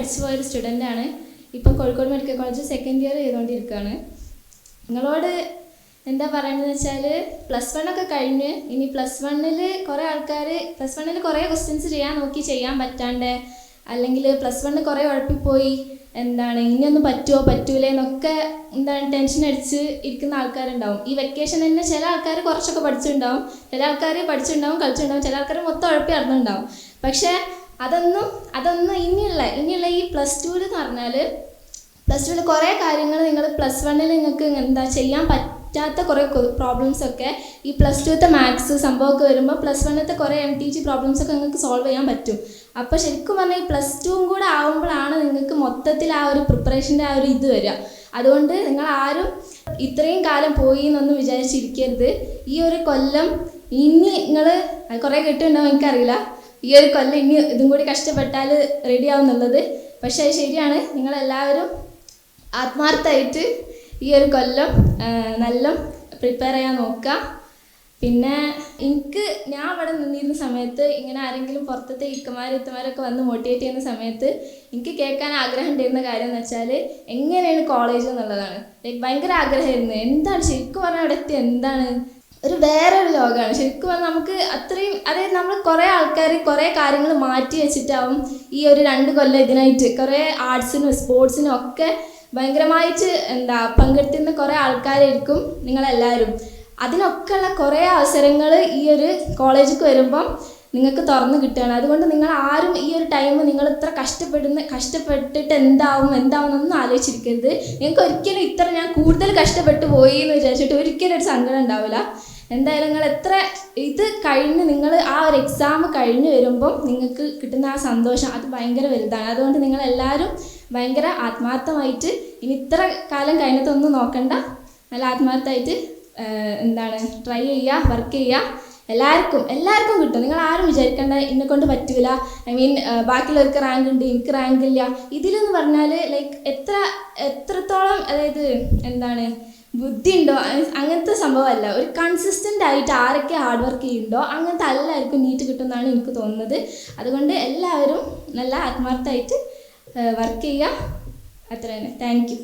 പഠിച്ചു പോയൊരു സ്റ്റുഡൻ്റാണ്. ഇപ്പം Kozhikode medical college second year ചെയ്തുകൊണ്ടിരിക്കുകയാണ്. നിങ്ങളോട് എന്താ പറയുന്നത് വെച്ചാൽ, +1 ഒക്കെ കഴിഞ്ഞ് ഇനി +1 കുറേ ആൾക്കാർ +1 കുറേ ക്വസ്റ്റ്യൻസ് ചെയ്യാൻ നോക്കി, ചെയ്യാൻ പറ്റാണ്ട്, അല്ലെങ്കിൽ +1 കുറേ ഉഴപ്പിപ്പോയി, ഇനിയൊന്നും പറ്റൂലേ എന്നൊക്കെ ടെൻഷൻ അടിച്ച് ഇരിക്കുന്ന ആൾക്കാരുണ്ടാവും. ഈ വെക്കേഷൻ തന്നെ ചില ആൾക്കാർ കുറച്ചൊക്കെ പഠിച്ചിട്ടുണ്ടാവും, ചില ആൾക്കാർ പഠിച്ചിട്ടുണ്ടാവും, കളിച്ചിട്ടുണ്ടാവും, ചില ആൾക്കാർ മൊത്തം ഉഴപ്പി നടന്നിട്ടുണ്ടാവും. പക്ഷേ അതൊന്നും ഇനിയുള്ള ഈ +2 എന്ന് പറഞ്ഞാൽ, +2 കുറേ കാര്യങ്ങൾ നിങ്ങൾ +1 നിങ്ങൾക്ക് ചെയ്യാൻ പറ്റാത്ത കുറേ പ്രോബ്ലംസൊക്കെ ഈ +2 മാത്സ് സംഭവമൊക്കെ വരുമ്പോൾ +1 കുറേ MTG പ്രോബ്ലംസൊക്കെ നിങ്ങൾക്ക് സോൾവ് ചെയ്യാൻ പറ്റും. അപ്പോൾ ശരിക്കും പറഞ്ഞാൽ ഈ +2 കൂടെ ആകുമ്പോഴാണ് നിങ്ങൾക്ക് മൊത്തത്തിൽ ആ ഒരു പ്രിപ്പറേഷൻ്റെ ആ ഒരു ഇത് വരിക. അതുകൊണ്ട് നിങ്ങളാരും ഇത്രയും കാലം പോയി എന്നൊന്നും വിചാരിച്ചിരിക്കരുത്. ഈ ഒരു കൊല്ലം ഇനി നിങ്ങൾ കുറേ കേട്ടിട്ടുണ്ടാവും, എനിക്കറിയില്ല, ഈ ഒരു കൊല്ലം ഇനി ഇതും കൂടി കഷ്ടപ്പെട്ടാൽ റെഡി ആവുന്നുള്ളത്. പക്ഷേ അത് ശരിയാണ്. നിങ്ങളെല്ലാവരും ആത്മാർത്ഥമായിട്ട് ഈ ഒരു കൊല്ലം നല്ല പ്രിപ്പയർ ചെയ്യാൻ നോക്കുക. പിന്നെ ഞാൻ അവിടെ നിന്നിരുന്ന സമയത്ത് ഇങ്ങനെ ആരെങ്കിലും പുറത്തത്തെ ഇത്തമാരൊക്കെ വന്ന് മോട്ടിവേറ്റ് ചെയ്യുന്ന സമയത്ത് എനിക്ക് കേൾക്കാൻ ആഗ്രഹം ഉണ്ടായിരുന്ന കാര്യം എന്ന് വെച്ചാൽ, എങ്ങനെയാണ് കോളേജ് എന്നുള്ളതാണ്. ഭയങ്കര ആഗ്രഹമായിരുന്നു. എന്താണ് ശരിക്കും പറഞ്ഞാൽ അവിടെ എത്തി, ഒരു വേറൊരു ലോകമാണ് ശരിക്കും പറഞ്ഞാൽ. നമുക്ക് അത്രയും, അതായത് നമ്മൾ കുറേ ആൾക്കാർ കുറേ കാര്യങ്ങൾ മാറ്റി വെച്ചിട്ടാവും ഈ ഒരു 2 കൊല്ലം ഇതിനായിട്ട് കുറേ ആർട്സിനും സ്പോർട്സിനും ഒക്കെ ഭയങ്കരമായിട്ട് പങ്കെടുത്തിരുന്ന കുറേ ആൾക്കാരായിരിക്കും നിങ്ങളെല്ലാവരും. അതിനൊക്കെയുള്ള കുറേ അവസരങ്ങൾ ഈ ഒരു കോളേജിലേക്ക് വരുമ്പം നിങ്ങൾക്ക് തുറന്ന് കിട്ടുകയാണ്. അതുകൊണ്ട് നിങ്ങൾ ആരും ഈ ഒരു ടൈം നിങ്ങൾ ഇത്ര കഷ്ടപ്പെട്ടിട്ട് എന്താവുമെന്നൊന്നും ആലോചിച്ചിരിക്കരുത്. നിങ്ങൾക്ക് ഒരിക്കലും ഞാൻ കൂടുതൽ കഷ്ടപ്പെട്ടു പോയി എന്ന് വിചാരിച്ചിട്ട് ഒരിക്കലും ഒരു സങ്കടം ഉണ്ടാവില്ല. എന്തായാലും നിങ്ങൾ ഇത് കഴിഞ്ഞ് നിങ്ങൾ ആ ഒരു എക്സാം കഴിഞ്ഞ് വരുമ്പം നിങ്ങൾക്ക് കിട്ടുന്ന ആ സന്തോഷം അത് ഭയങ്കര വലുതാണ്. അതുകൊണ്ട് നിങ്ങളെല്ലാവരും ഭയങ്കര ആത്മാർത്ഥമായിട്ട് ഇനി ഇത്ര കാലം കഴിഞ്ഞിട്ടൊന്നും നോക്കണ്ട, നല്ല ആത്മാർത്ഥമായിട്ട് ട്രൈ ചെയ്യുക, വർക്ക് ചെയ്യുക. എല്ലാവർക്കും കിട്ടും. നിങ്ങൾ ആരും വിചാരിക്കേണ്ട എന്നെക്കൊണ്ട് പറ്റില്ല, ബാക്കിയുള്ളവർക്ക് റാങ്ക് ഉണ്ട് എനിക്ക് റാങ്ക് ഇല്ല. ഇതിലെന്ന് പറഞ്ഞാൽ എത്രത്തോളം, അതായത് ബുദ്ധി ഉണ്ടോ അങ്ങനത്തെ സംഭവമല്ല. ഒരു കൺസിസ്റ്റൻ്റ് ആയിട്ട് ആരൊക്കെ ഹാർഡ് വർക്ക് ചെയ്യുന്നുണ്ടോ അങ്ങനത്തെ എല്ലാവർക്കും നീറ്റ് കിട്ടുമെന്നാണ് എനിക്ക് തോന്നുന്നത്. അതുകൊണ്ട് എല്ലാവരും നല്ല ആത്മാർത്ഥമായിട്ട് വർക്ക് ചെയ്യുക. അത്ര തന്നെ. Thank you.